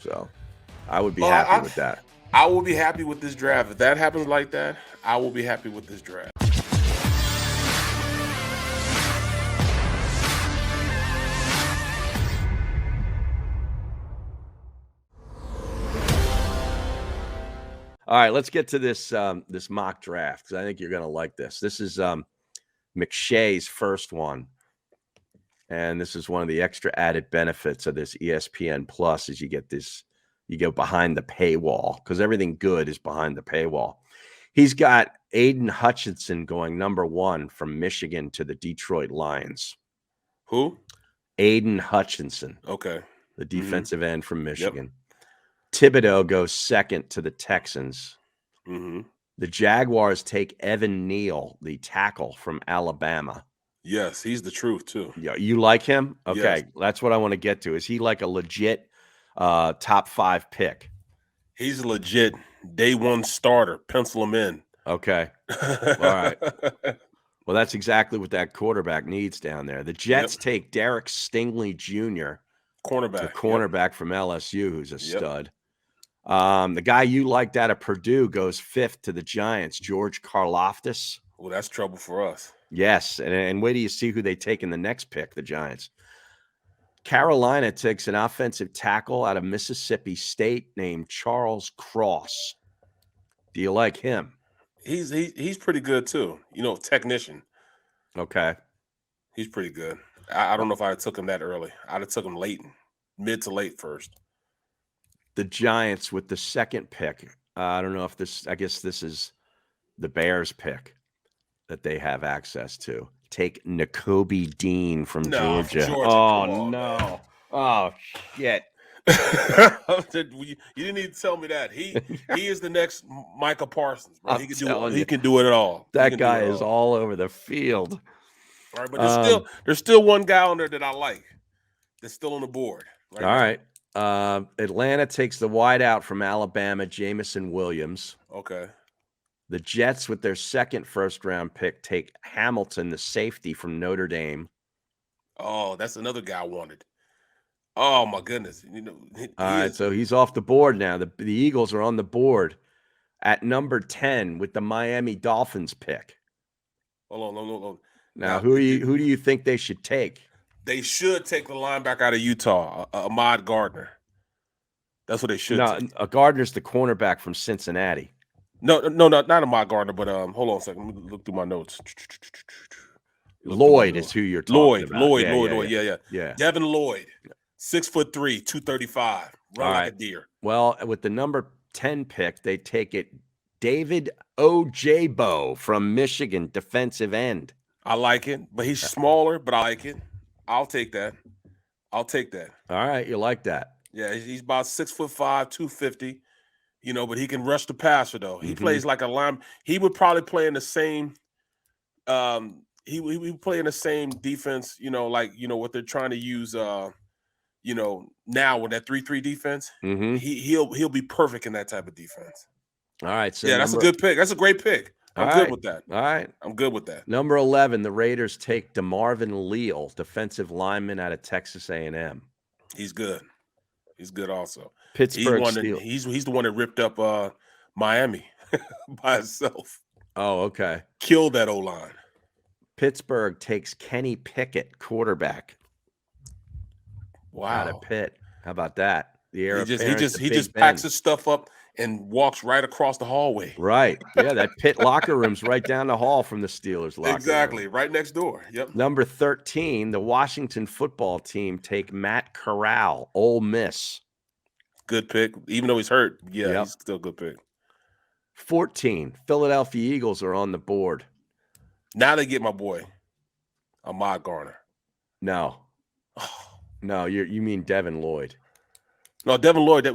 So I would be happy with that. I will be happy with this draft. If that happens like that, I will be happy with this draft. All right, let's get to this this mock draft because I think you're going to like this. This is McShay's first one, and this is one of the extra added benefits of this ESPN Plus is you get this, you go behind the paywall because everything good is behind the paywall. He's got Aiden Hutchinson going number 1 from Michigan to the Detroit Lions. Who? Aiden Hutchinson. Okay. The defensive end from Michigan. Yep. Thibodeau goes second to the Texans. Mm-hmm. The Jaguars take Evan Neal, the tackle from Alabama. Yes, he's the truth too. Yeah, you like him? Okay, yes. That's what I want to get to. Is he like a legit top 5 pick? He's a legit day 1 starter. Pencil him in. Okay. All right. Well, that's exactly what that quarterback needs down there. The Jets take Derrick Stingley Jr., cornerback from LSU, who's a stud. The guy you liked out of Purdue goes 5th to the Giants, George Karlaftis. Well, that's trouble for us. Yes, and wait till you see who they take in the next pick, the Giants. Carolina takes an offensive tackle out of Mississippi State named Charles Cross. Do you like him? He's pretty good too. Technician. Okay. He's pretty good. I don't know if I took him that early. I'd have took him late, mid to late first. The Giants with the second pick. I don't know if this, I guess this is the Bears pick that they have access to. Take Nakobe Dean from Georgia. Oh, no. Man. Oh, shit. You didn't need to tell me that. He is the next Micah Parsons, bro. He can do it all. That guy is all over the field. All right, but there's still one guy on there that I like that's still on the board. All right. Atlanta takes the wideout from Alabama, Jamison Williams. Okay. The Jets, with their second first-round pick, take Hamilton, the safety from Notre Dame. Oh, that's another guy I wanted. Oh, my goodness. All right, so he's off the board now. The Eagles are on the board at number 10 with the Miami Dolphins pick. Hold on. Now, who do you think they should take? They should take the linebacker out of Utah, Ahmad Gardner. That's what they should take. Gardner's the cornerback from Cincinnati. No, not Ahmad Gardner, but hold on a second. Let me look through my notes. Lloyd is who you're talking about. Lloyd. Yeah. Devin Lloyd, 6'3", 235, run like a deer. Well, with the number 10 pick, they take it David Ojabo from Michigan, defensive end. I like it, but he's smaller, but I like it. I'll take that. All right, you like that. Yeah, he's about 6'5", 250. But he can rush the passer though. He plays like a line. He would probably play in the same. He would play in the same defense. What they're trying to use. Now with that 3-3 defense, he'll be perfect in that type of defense. All right, so that's a good pick. That's a great pick. I'm good with that. All right, I'm good with that. Number 11, the Raiders take DeMarvin Leal, defensive lineman out of Texas A&M. He's good. He's good also. Pittsburgh he's the one that ripped up Miami by himself. Oh, okay. Killed that O-line. Pittsburgh takes Kenny Pickett, quarterback. Wow. Out of Pitt. How about that? The heir he just packs his stuff up and walks right across the hallway. Right. Yeah, that Pitt locker room's right down the hall from the Steelers locker room. Exactly. Right next door. Yep. Number 13, the Washington football team take Matt Corral, Ole Miss. Good pick. Even though he's hurt, he's still a good pick. 14, Philadelphia Eagles are on the board. Now they get my boy, Ahmad Gardner. No. No, you mean Devin Lloyd. No, Devin Lloyd,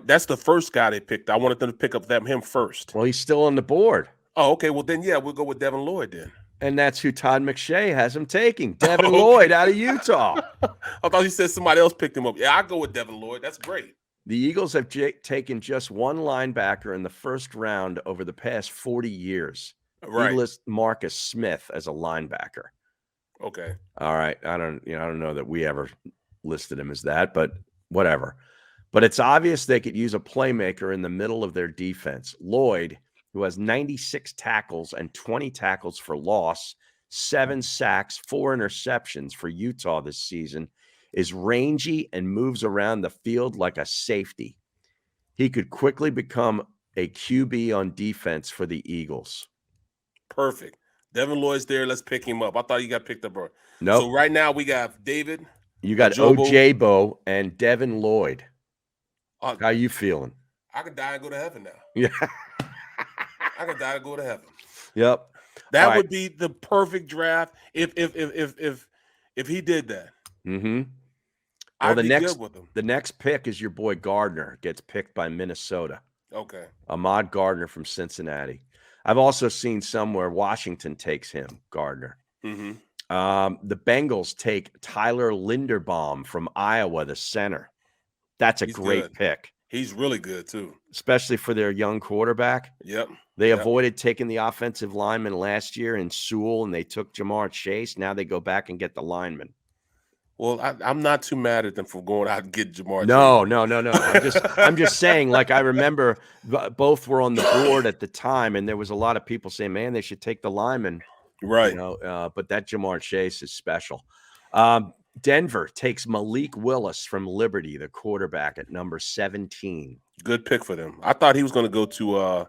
that's the first guy they picked. I wanted them to pick up him first. Well, he's still on the board. Oh, okay. Well, then, we'll go with Devin Lloyd then. And that's who Todd McShay has him taking. Devin Lloyd out of Utah. I thought you said somebody else picked him up. Yeah, I'll go with Devin Lloyd. That's great. The Eagles have taken just one linebacker in the first round over the past 40 years. Right. He lists Marcus Smith as a linebacker. Okay. All right. I don't know that we ever listed him as that, but whatever. But it's obvious they could use a playmaker in the middle of their defense. Lloyd, who has 96 tackles and 20 tackles for loss, 7 sacks, 4 interceptions for Utah this season, is rangy and moves around the field like a safety. He could quickly become a QB on defense for the Eagles. Perfect. Devin Lloyd's there. Let's pick him up. I thought he got picked up. Nope. So right now we got David. You got Ojabo and Devin Lloyd. How you feeling? I could die and go to heaven now. Yeah. I could die and go to heaven. Yep. That would be the perfect draft if he did that. Mm-hmm. Well, the next pick is your boy Gardner. Gets picked by Minnesota. Okay. Ahmad Gardner from Cincinnati. I've also seen somewhere Washington takes him, Gardner. Mm-hmm. The Bengals take Tyler Linderbaum from Iowa, the center. That's a great pick. He's really good too, especially for their young quarterback. Yep. They avoided taking the offensive lineman last year in Sewell, and they took Jamar Chase. Now they go back and get the lineman. Well, I'm not too mad at them for going out and get Jamar. No. I'm just saying. Like, I remember both were on the board at the time, and there was a lot of people saying, "Man, they should take the lineman." Right. But that Jamar Chase is special. Denver takes Malik Willis from Liberty, the quarterback, at number 17. Good pick for them. I thought he was going to go to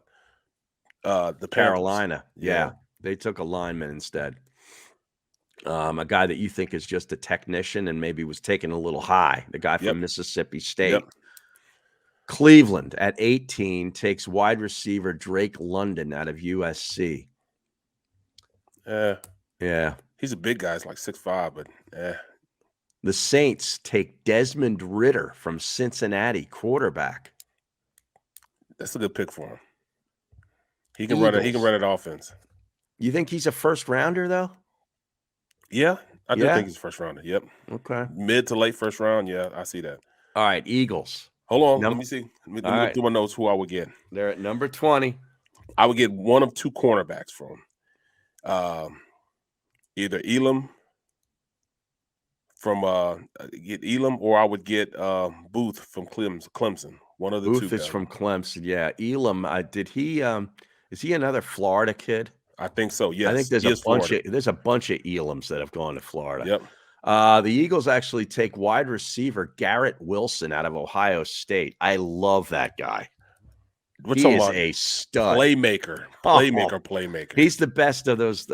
the Carolina. Yeah, they took a lineman instead. A guy that you think is just a technician and maybe was taken a little high. The guy from Mississippi State. Yep. Cleveland at 18 takes wide receiver Drake London out of USC. Yeah. He's a big guy. He's like 6'5", but The Saints take Desmond Ridder from Cincinnati, quarterback. That's a good pick for him. He can run it. He can run an offense. You think he's a first rounder though? Yeah, I do think he's a first rounder. Yep. Okay. Mid to late first round. Yeah, I see that. All right, Eagles. Hold on. Let me see. Let me look through my notes. Who I would get? They're at number 20. I would get one of two cornerbacks from either Elam get Elam, or I would get Booth from Clemson. One of the two. Booth is from Clemson. Yeah. Elam, is he another Florida kid? I think so. Yes. I think there's a bunch of Elams that have gone to Florida. Yep. The Eagles actually take wide receiver Garrett Wilson out of Ohio State. I love that guy. He is a stud. Playmaker. He's the best of those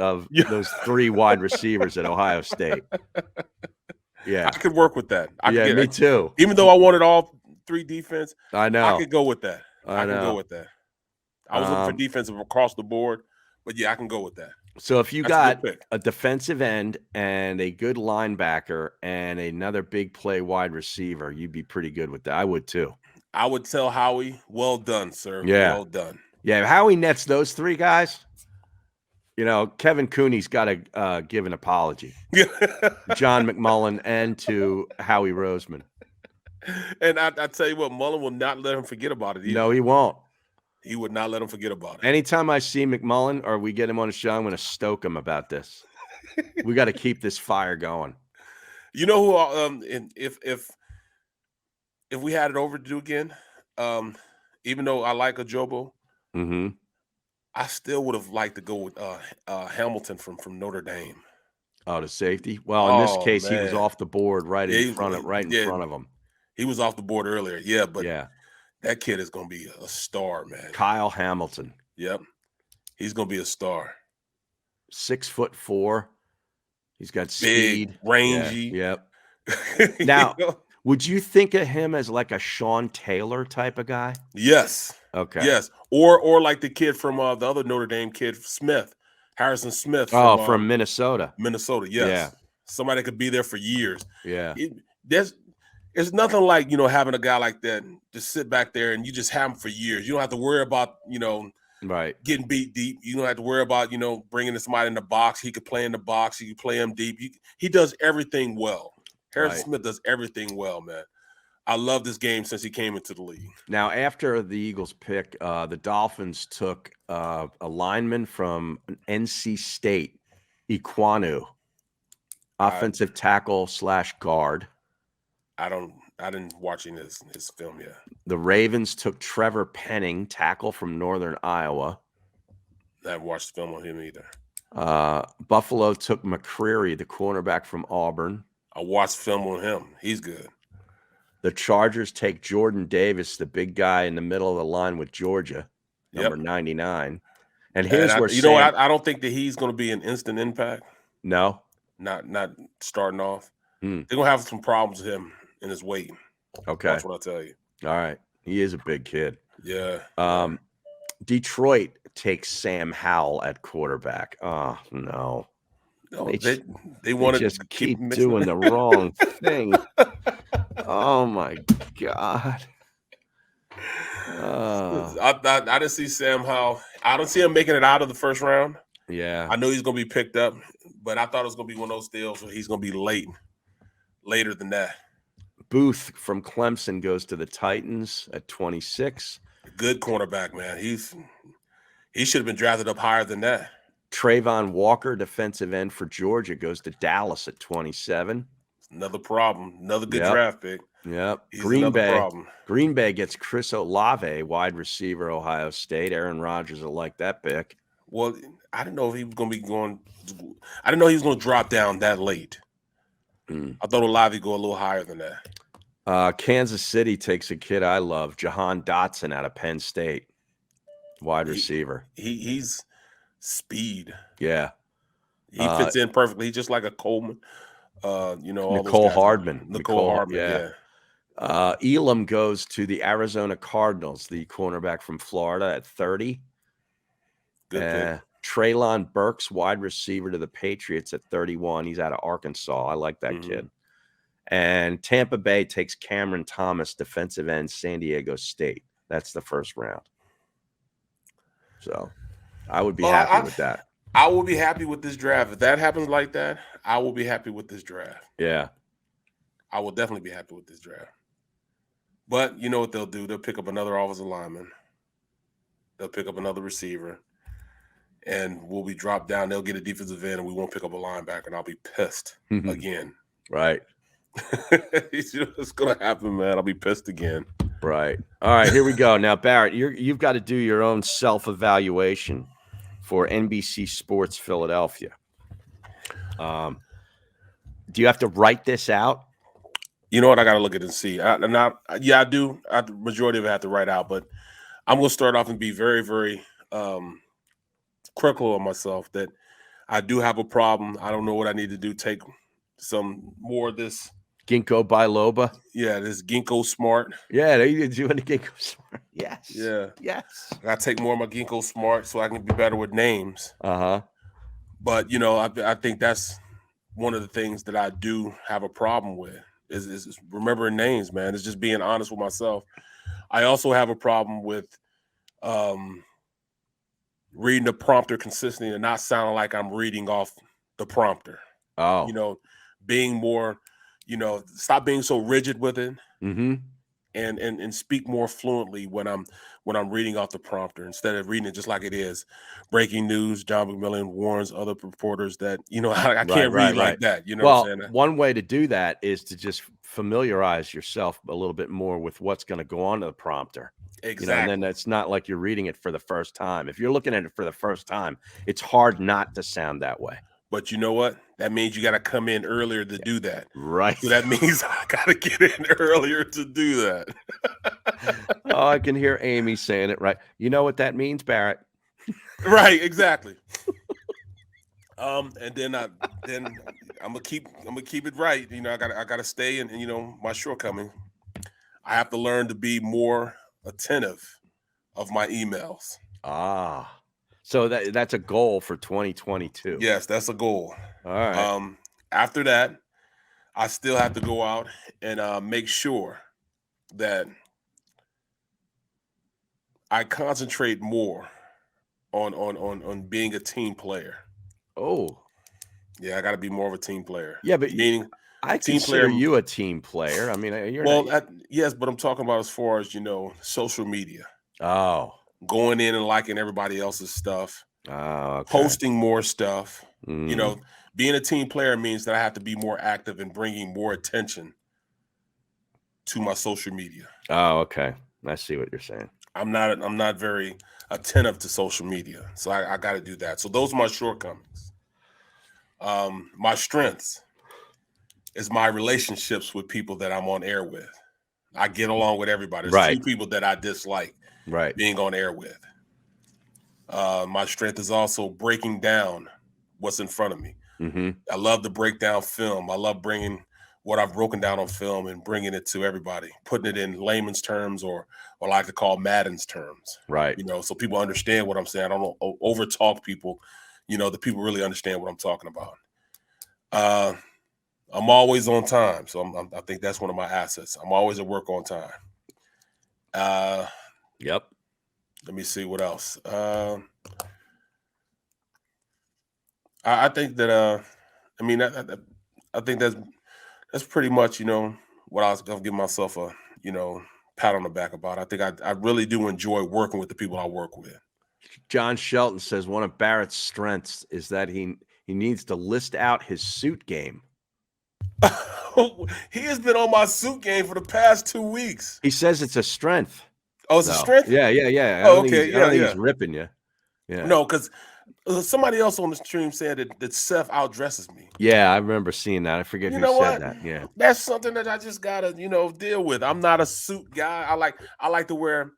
three wide receivers at Ohio State. Yeah. I could work with that. Me too. Even though I wanted all three defense, I know. I could go with that. I can go with that. I was looking for defensive across the board, but yeah, I can go with that. So if you got a defensive end and a good linebacker and another big play wide receiver, you'd be pretty good with that. I would too. I would tell Howie, well done, sir. Yeah. Well done. Yeah, Howie nets those three guys. Kevin Cooney's got to give an apology. John McMullen and to Howie Roseman. And I tell you what, Mullen will not let him forget about it either. No, he won't. He would not let him forget about it. Anytime I see McMullen or we get him on the show, I'm going to stoke him about this. We got to keep this fire going. You know who? If we had it over to do again, even though I like Ojabo, I still would have liked to go with Hamilton from Notre Dame. Oh, the safety. Well, in this case, he was off the board right in front of him. He was off the board earlier. Yeah, but that kid is going to be a star, man. Kyle Hamilton. Yep. He's going to be a star. 6'4". He's got big, speed. Rangy. Yep. Now, would you think of him as like a Sean Taylor type of guy? Yes. Okay. Yes. Or like the kid from the other Notre Dame kid, Harrison Smith. From Minnesota. Minnesota, yes. Yeah. Somebody that could be there for years. Yeah. There's nothing like, having a guy like that just sit back there and you just have him for years. You don't have to worry about, right, getting beat deep. You don't have to worry about, bringing somebody in the box. He could play in the box. He could play him deep. He does everything well. Harrison Smith does everything well, man. I love this game since he came into the league. Now, after the Eagles pick, the Dolphins took a lineman from NC State, Iquanu, offensive tackle / guard. I don't I didn't watch his film yet. The Ravens took Trevor Penning, tackle from Northern Iowa. I haven't watched the film on him either. Buffalo took McCreary, the cornerback from Auburn. I watched film on him. He's good. The Chargers take Jordan Davis, the big guy in the middle of the line with Georgia, number 99. And here's where you know what? I don't think that he's going to be an instant impact. No, not starting off. Hmm. They're going to have some problems with him in his weight. Okay, that's what I tell you. All right, he is a big kid. Yeah. Detroit takes Sam Howell at quarterback. Oh no. They want to just keep doing the wrong thing. Oh my God. I didn't see Sam Howell. I don't see him making it out of the first round. Yeah. I know he's going to be picked up, but I thought it was going to be one of those deals where he's going to be later than that. Booth from Clemson goes to the Titans at 26. Good cornerback, man. He should have been drafted up higher than that. Trayvon Walker, defensive end for Georgia, goes to Dallas at 27. Another problem. Another good draft pick. Yep. He's Green Bay gets Chris Olave, wide receiver, Ohio State. Aaron Rodgers will like that pick. Well, I didn't know if he was going to be going. I didn't know he was going to drop down that late. I thought Olave go a little higher than that. Kansas City takes a kid I love, Jahan Dotson out of Penn State, wide receiver. He's speed. Yeah. He fits in perfectly. He's just like a Coleman. Nicole Hardman. Nicole Hardman, yeah. Elam goes to the Arizona Cardinals, the cornerback from Florida at 30. Good pick. Treylon Burks, wide receiver to the Patriots at 31. He's out of Arkansas. I like that kid. And Tampa Bay takes Cameron Thomas, defensive end, San Diego State. That's the first round. So I would be happy with that. I will be happy with this draft. If that happens like that, I will be happy with this draft. Yeah. I will definitely be happy with this draft. But you know what they'll do? They'll pick up another offensive lineman. They'll pick up another receiver. And we'll be dropped down. They'll get a defensive end, and we won't pick up a linebacker, and I'll be pissed again. Right. It's going to happen, man. I'll be pissed again. Right. All right, here we go. Now, Barrett, you've got to do your own self-evaluation for NBC Sports Philadelphia. Do you have to write this out? You know what? I got to look at it and see. I do. The majority of it I have to write out, but I'm going to start off and be very, very critical of myself that I do have a problem. I don't know what I need to do. Take some more of this ginkgo biloba. Yeah, this ginkgo smart. Yeah, you're doing the ginkgo smart. Yes. Yeah. Yes. I gotta take more of my ginkgo smart so I can be better with names. But I think that's one of the things that I do have a problem with is remembering names, man. It's just being honest with myself. I also have a problem with reading the prompter consistently and not sounding like I'm reading off the prompter. Oh. Being more, stop being so rigid with it. And speak more fluently when I'm reading off the prompter instead of reading it just like it is. Breaking news, John McMillan warns other reporters that, I can't read like that. You know what I'm saying? One way to do that is to just familiarize yourself a little bit more with what's going to go on to the prompter. Exactly. And then it's not like you're reading it for the first time. If you're looking at it for the first time, it's hard not to sound that way. But you know what? That means you got to come in earlier to do that. Right. So that means I got to get in earlier to do that. Oh, I can hear Amy saying it right. You know what that means, Barrett? Right, exactly. And then I'm gonna keep it right. I gotta stay in my shortcoming. I have to learn to be more attentive of my emails. So that's a goal for 2022. Yes, that's a goal. All right. After that, I still have to go out and make sure that I concentrate more on being a team player. Oh. Yeah, I got to be more of a team player. Yeah, but meaning I consider you a team player. I mean, yes, but I'm talking about as far as social media. Oh. Going in and liking everybody else's stuff. Oh, okay. Posting more stuff. Being a team player means that I have to be more active and bringing more attention to my social media. Oh, okay. I see what you're saying. I'm not very attentive to social media, so I got to do that. So those are my shortcomings. My strengths is my relationships with people that I'm on air with. I get along with everybody. There's few people that I dislike being on air with. My strength is also breaking down what's in front of me. Mm-hmm. I love to break down film. I love bringing what I've broken down on film and bringing it to everybody, putting it in layman's terms or I like to call Madden's terms. Right. So people understand what I'm saying. I don't over talk people. The people really understand what I'm talking about. I'm always on time, so I think that's one of my assets. I'm always at work on time. Yep. Let me see what else. I think that I think that's pretty much what I was gonna give myself a pat on the back about. I think I really do enjoy working with the people I work with. John Shelton says one of Barrett's strengths is that he needs to list out his suit game. He has been on my suit game for the past 2 weeks. He says it's a strength. Oh, it's a strength? Yeah. Oh, okay. I don't think he's ripping you. Yeah. No, because somebody else on the stream said that Seth outdresses me. Yeah, I remember seeing that. I forget who said that. Yeah. That's something that I just gotta, deal with. I'm not a suit guy. I like to wear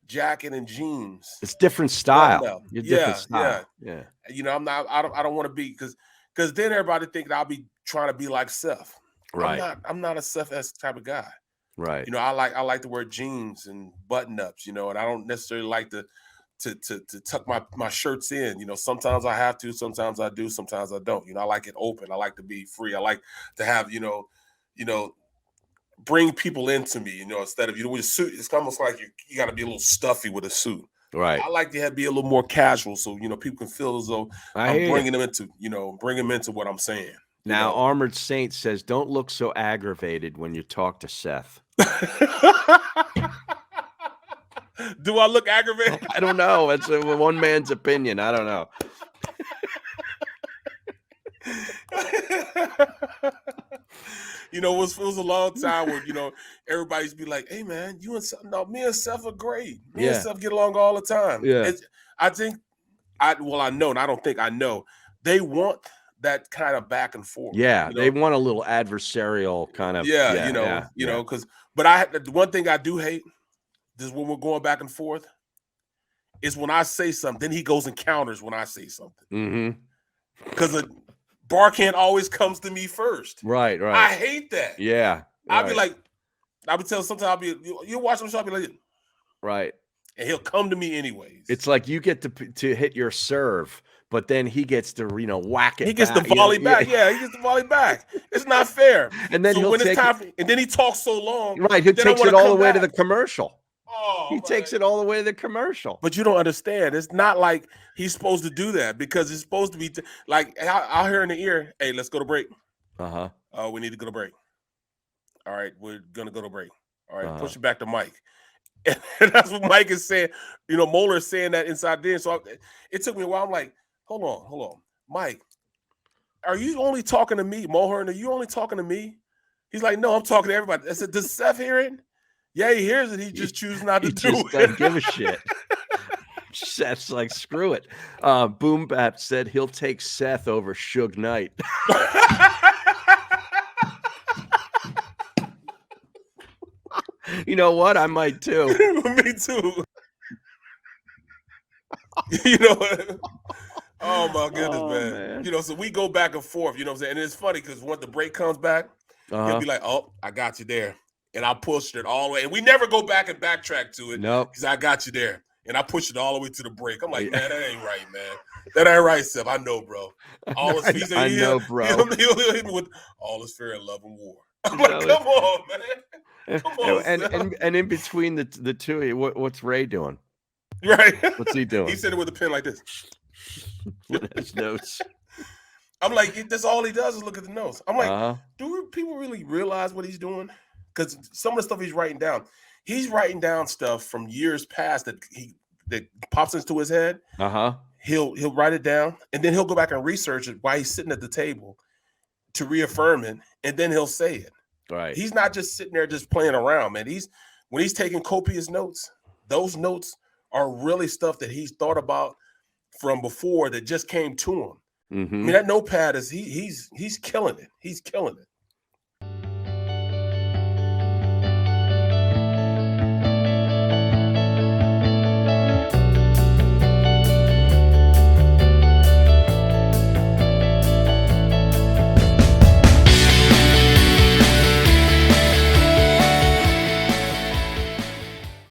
jacket and jeans. It's different style. You're different style. Yeah. I don't want to be because then everybody think that I'll be trying to be like Seth. Right. I'm not a Seth-esque type of guy. Right. I like to wear jeans and button-ups, and I don't necessarily like to tuck my shirts in. Sometimes I have to, sometimes I do, sometimes I don't. I like it open. I like to be free. I like to have, bring people into me, instead of, with a suit, it's almost like you got to be a little stuffy with a suit. Right. I like to be a little more casual so, people can feel as though I'm bringing them into what I'm saying. Now, Armored Saint says, don't look so aggravated when you talk to Seth. Do I look aggravated? I don't know. It's one man's opinion. I don't know. It was a long time where, everybody's be like, hey, man, me and Seth are great. Me and Seth get along all the time. Yeah. I know, and I don't think I know. They want that kind of back and forth. Yeah, they want a little adversarial kind of. But the one thing I do hate is when we're going back and forth is when I say something, then he goes and counters when I say something. Mm-hmm. Because Barkhan always comes to me first. Right. I hate that. Yeah. I'll be like, I'll be telling sometimes you watch him, so I'll be like, right. And he'll come to me anyways. It's like you get to hit your serve, but then he gets to whack it. He gets the volley back. Yeah, he gets the volley back. It's not fair. And then and then he talks so long. Right, he takes it all the way to the commercial. Oh, he takes it all the way to the commercial. But you don't understand. It's not like he's supposed to do that because it's supposed to be like I'll hear in the ear, hey, let's go to break. Uh-huh. Oh, we need to go to break. All right, we're gonna go to break. All right, push it back to Mike. And that's what Mike is saying. Moeller is saying that inside there. So it took me a while. I'm like, hold on. Mike, are you only talking to me? Mulhern, are you only talking to me? He's like, no, I'm talking to everybody. I said, does Seth hear it? Yeah, he hears it. He just chooses not to do it. Doesn't give a shit. Seth's like, screw it. Boom Bap said he'll take Seth over Suge Knight. You know what? I might too. Me too. Oh my goodness, man. So we go back and forth, what I'm saying? And it's funny because when the break comes back, he'll be like, oh, I got you there. And I pushed it all the way. And we never go back and backtrack to it. Nope. Because I got you there. And I pushed it all the way to the break. I'm like, man, that ain't right, man. That ain't right, Seth. I know, bro. I know, bro. He'll hit me with all is fair in love and war. I'm like, come on, man. Come on, and in between the two of you, what's Ray doing? Right. What's he doing? He said it with a pen like this. With his notes. I'm like, that's all he does is look at the notes. I'm like, do people really realize what he's doing? Because some of the stuff he's writing down stuff from years past that pops into his head. He'll write it down, and then he'll go back and research it while he's sitting at the table to reaffirm it, and then he'll say it. Right. He's not just sitting there just playing around, man. When he's taking copious notes, those notes are really stuff that he's thought about from before that just came to him. I mean, that notepad is he's killing it. He's killing it.